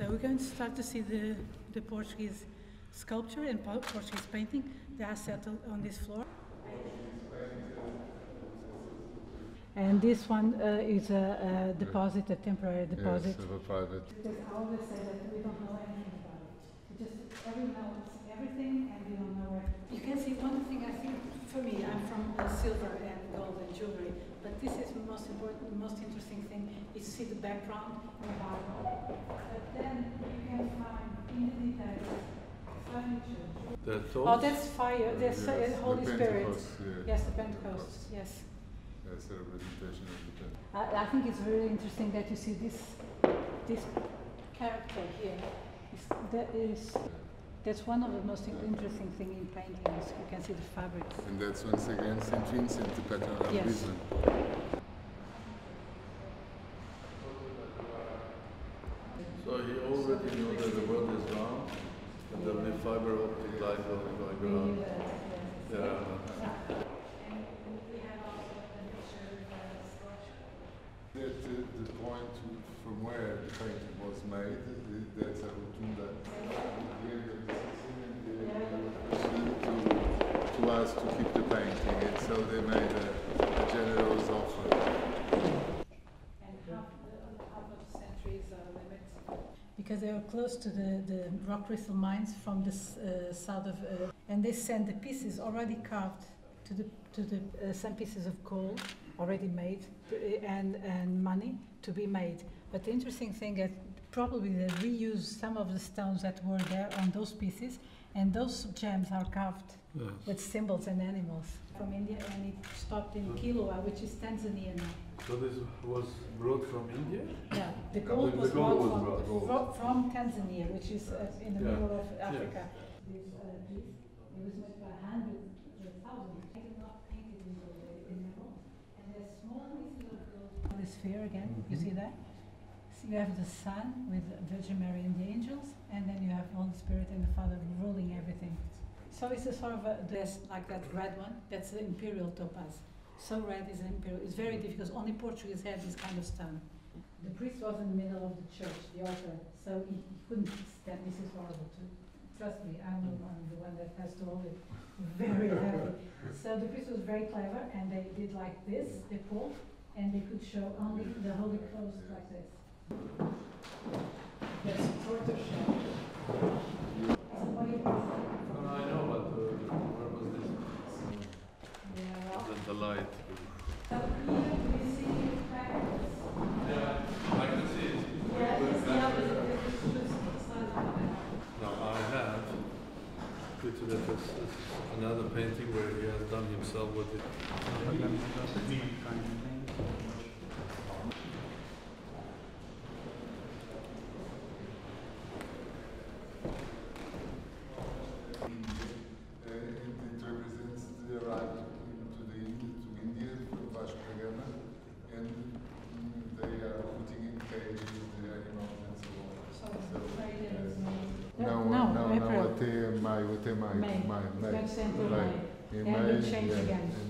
So we're going to start to see the Portuguese sculpture and Portuguese painting. They are settled on this floor. And this one is a deposit, a temporary deposit. Yes, of a private. Because I always say that we don't know anything about it. We just everyone knows everything and we don't know where. You can see one thing, I think, for me, I'm from silver and gold and jewelry, but this is the most important, the most interesting thing is to see the background and the bottom. But then you can find in the details furniture. Oh, that's fire, that's Holy Spirit. Yes, the Pentecost, yes. Yes, a representation of the Pentecost. I think it's really interesting that you see this character here. That's one of the most interesting things in painting is you can see the fabric. And that's once again St. Vincent, the patron of Lisbon. So he already knew that the world is round and there'll be fiber optic lines going around. Yeah. The point from where the painting was made, that's a rotunda. To us to keep the painting, and so they made a generous offer. And half of the centuries are limits because they were close to the rock crystal mines from the south of, and they sent the pieces already carved to the some pieces of coal already made and money to be made. But the interesting thing is probably they reused some of the stones that were there on those pieces, and those gems are carved with symbols and animals from India, and it stopped in Kilwa, which is Tanzania now. So this was brought from India? Yeah, the gold was brought from Tanzania, which is in the middle of Africa. This piece, it was made by hundreds, thousands, painted in metal, and there's small pieces of gold. The sphere again, you see that? So you have the sun with Virgin Mary and the angels, and then you have Holy Spirit and the Father ruling everything. So it's a sort of there's like that red one, that's the imperial topaz. So red is imperial. It's very difficult. Only Portuguese have this kind of stone. The priest was in the middle of the church, the altar, so he couldn't stand. This is horrible too. Trust me, I'm the one that has to hold it. Very heavy. So the priest was very clever, and they did like this. They pulled, and they could show only the Holy Ghost like this. There's a tortoise shell. I know, but where was this? The light. So here we see it backwards. Yeah, I can see it. Now I have another painting where he has done himself with it.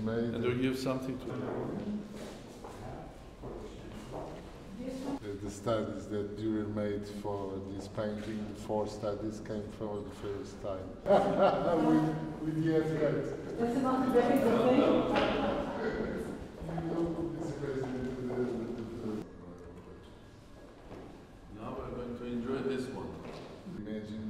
And do you give something to the studies that you made for this painting, the 4 studies came for the first time. with the effect. That's not very good thing. Now we're going to enjoy this one. Imagine